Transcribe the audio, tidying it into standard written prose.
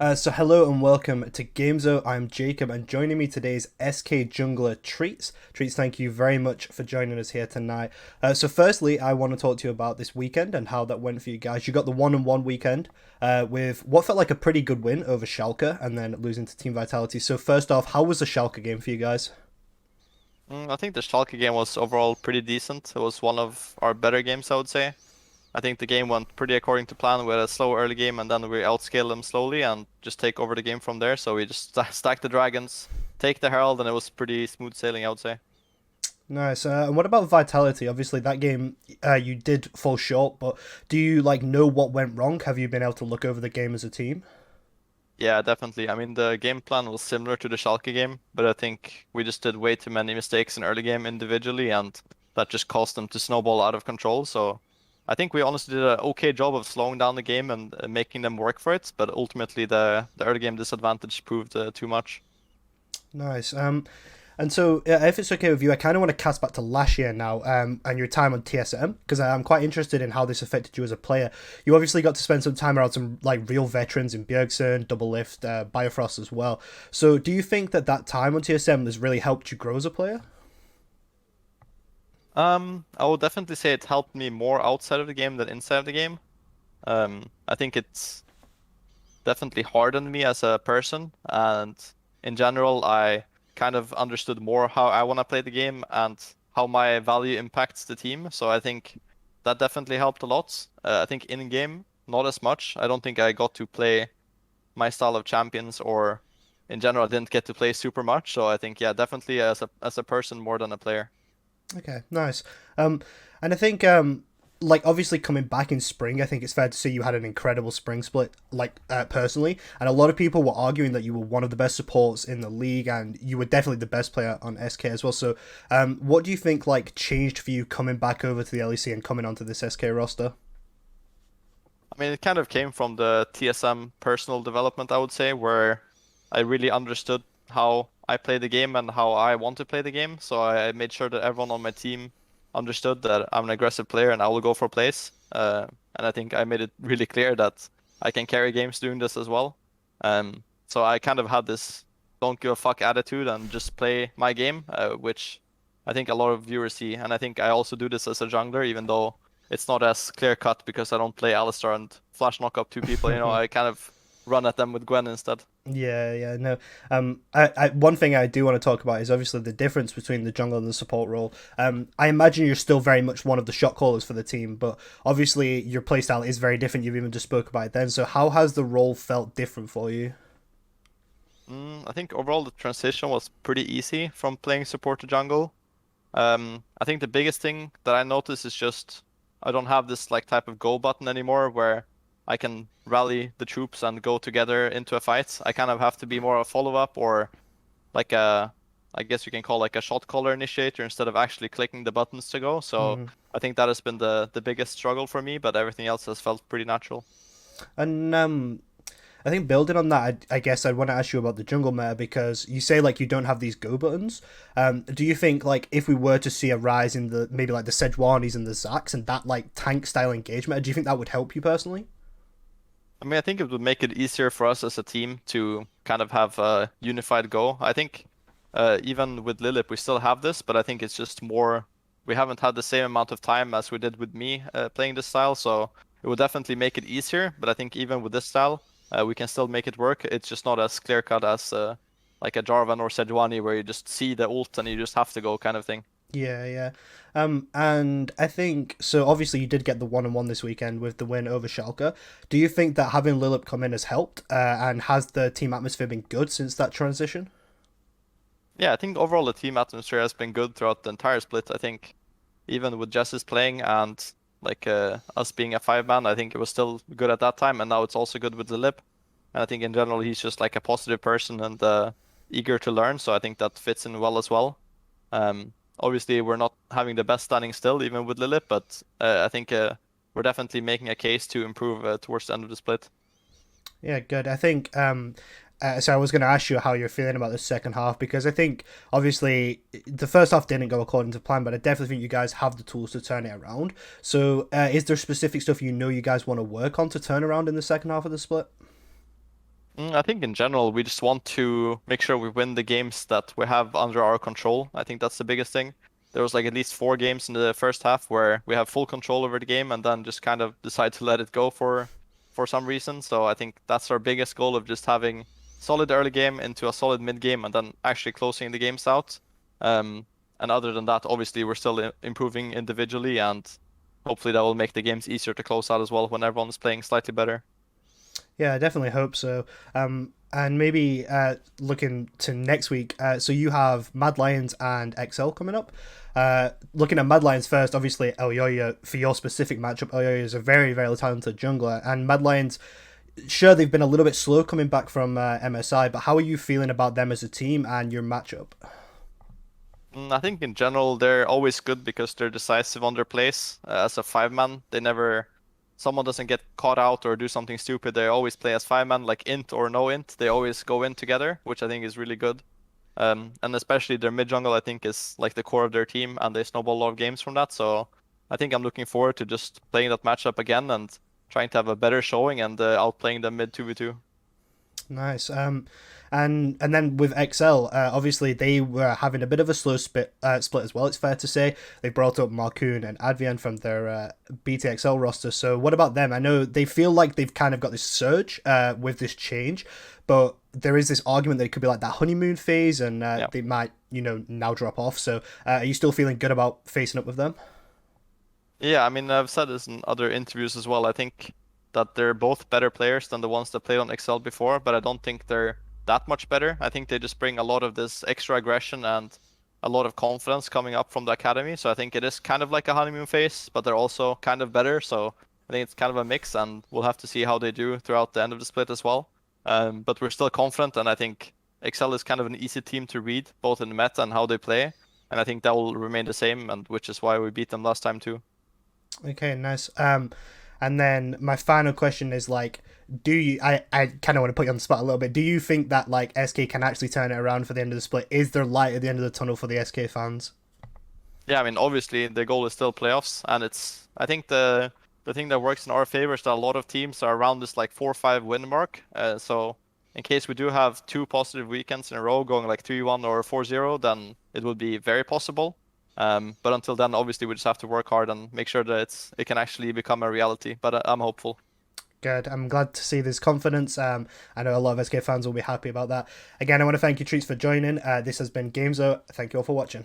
So hello and welcome to Gamezo. I'm Jacob, and joining me today is SK jungler Treatz. Treatz, thank you very much for joining us here tonight. So firstly, I want to talk to you about this weekend and how that went for you guys. You got the 1-on-1 weekend with what felt like a pretty good win over Schalke, and then losing to Team Vitality. So first off, how was the Schalke game for you guys? I think the Schalke game was overall pretty decent. It was one of our better games, I would say. I think the game went pretty according to plan. We had a slow early game and then we outscaled them slowly and just take over the game from there. So we just stacked the dragons, take the Herald, and it was pretty smooth sailing, I would say. Nice. And what about Vitality? Obviously, that game you did fall short, but do you know what went wrong? Have you been able to look over the game as a team? Yeah, definitely. I mean, the game plan was similar to the Schalke game, but I think we just did way too many mistakes in early game individually, and that just caused them to snowball out of control. So I think we honestly did an okay job of slowing down the game and making them work for it, but ultimately the early game disadvantage proved too much. Nice. And so, if it's okay with you, I kind of want to cast back to last year now, and your time on TSM, because I'm quite interested in how this affected you as a player. You obviously got to spend some time around some real veterans in Bjergsen, Double Lift, Biofrost as well. So, do you think that time on TSM has really helped you grow as a player? I would definitely say it helped me more outside of the game than inside of the game. I think it's definitely hardened me as a person, and in general, I kind of understood more how I want to play the game and how my value impacts the team. So I think that definitely helped a lot. I think in game, not as much. I don't think I got to play my style of champions, or in general, I didn't get to play super much. So I think, yeah, definitely as a person more than a player. Okay, nice. And I think obviously coming back in spring, I think it's fair to say you had an incredible spring split, personally, and a lot of people were arguing that you were one of the best supports in the league, and you were definitely the best player on SK as well. So, what do you think changed for you coming back over to the LEC and coming onto this SK roster? I mean, it kind of came from the TSM personal development, I would say, where I really understood how I play the game and how I want to play the game. So I made sure that everyone on my team understood that I'm an aggressive player and I will go for plays. And I think I made it really clear that I can carry games doing this as well. So I kind of had this don't give a fuck attitude and just play my game, which I think a lot of viewers see. And I think I also do this as a jungler, even though it's not as clear cut because I don't play Alistar and flash knock up two people. I kind of run at them with Gwen instead. Yeah, yeah, no. One thing I do want to talk about is obviously the difference between the jungle and the support role. I imagine you're still very much one of the shot callers for the team, but obviously your playstyle is very different. You've even just spoke about it then. So how has the role felt different for you? I think overall the transition was pretty easy from playing support to jungle. I think the biggest thing that I noticed is just I don't have this type of go button anymore where I can rally the troops and go together into a fight. I kind of have to be more a follow-up or like a, I guess you can call a shot caller initiator instead of actually clicking the buttons to go. So Mm-hmm. I think that has been the biggest struggle for me, but everything else has felt pretty natural. And I think building on that, I guess I'd want to ask you about the jungle meta because you say you don't have these go buttons. Do you think if we were to see a rise in the maybe the Sejuanis and the Zacs and that tank style engagement, do you think that would help you personally? I mean, I think it would make it easier for us as a team to kind of have a unified go. I think even with Lilip, we still have this, but I think it's just more. We haven't had the same amount of time as we did with me playing this style, so it would definitely make it easier. But I think even with this style, we can still make it work. It's just not as clear cut as like a Jarvan or Sejuani, where you just see the ult and you just have to go kind of thing. Yeah, yeah. And I think so. Obviously, you did get the 1-on-1 this weekend with the win over Schalke. Do you think that having Lilip come in has helped? And has the team atmosphere been good since that transition? Yeah, I think overall the team atmosphere has been good throughout the entire split. I think even with Jessis playing and us being a five man, I think it was still good at that time, and now it's also good with the lip. And I think in general he's just a positive person and eager to learn, so I think that fits in well as well. Obviously we're not having the best standing still, even with Lilip, but I think we're definitely making a case to improve towards the end of the split. Yeah, good. I think so I was going to ask you how you're feeling about the second half because I think obviously the first half didn't go according to plan, but I definitely think you guys have the tools to turn it around. So, is there specific stuff you guys want to work on to turn around in the second half of the split? I think in general, we just want to make sure we win the games that we have under our control. I think that's the biggest thing. There was like at least 4 games in the first half where we have full control over the game and then just kind of decide to let it go for some reason. So I think that's our biggest goal of just having solid early game into a solid mid game and then actually closing the games out. Um, and other than that, obviously we're still improving individually and hopefully that will make the games easier to close out as well when everyone is playing slightly better. Yeah, I definitely hope so. And maybe looking to next week, so you have Mad Lions and XL coming up. Looking at Mad Lions first, obviously Elyoya, for your specific matchup, Elyoya is a very, very talented jungler. And Mad Lions, sure, they've been a little bit slow coming back from MSI, but how are you feeling about them as a team and your matchup? I think in general they're always good because they're decisive on their plays. As a 5-man, someone doesn't get caught out or do something stupid. They always play as 5-man, like int or no int. They always go in together, which I think is really good. And especially their mid jungle, I think, is like the core of their team, and they snowball a lot of games from that. So I think I'm looking forward to just playing that matchup again and trying to have a better showing and outplaying them mid 2v2. Nice. And then with XL, obviously they were having a bit of a slow split as well. It's fair to say they brought up Marcoon and Advian from their BTXL roster. So what about them? I know they feel like they've kind of got this surge with this change, but there is this argument that it could be like that honeymoon phase, and Yeah. they might now drop off. So are you still feeling good about facing up with them? Yeah, I mean, I've said this in other interviews as well. I think that they're both better players than the ones that played on Excel before, but I don't think they're that much better. I think they just bring a lot of this extra aggression and a lot of confidence coming up from the academy. So I think it is kind of like a honeymoon phase, but they're also kind of better. So I think it's kind of a mix, and we'll have to see how they do throughout the end of the split as well. But we're still confident, and I think Excel is kind of an easy team to read, both in the meta and how they play. And I think that will remain the same, and which is why we beat them last time too. Okay, nice. And then my final question is like, do you? I kind of want to put you on the spot a little bit. Do you think that like SK can actually turn it around for the end of the split? Is there light at the end of the tunnel for the SK fans? Yeah, I mean, obviously the goal is still playoffs, and I think the thing that works in our favor is that a lot of teams are around this like 4 or 5 win mark. So in case we do have 2 positive weekends in a row, going like 3-1 or 4-0, then it would be very possible. But until then, obviously, we just have to work hard and make sure that it can actually become a reality. But I'm hopeful. Good. I'm glad to see this confidence. I know a lot of SK fans will be happy about that. Again, I want to thank you, Treatz, for joining. This has been Gamezo. Thank you all for watching.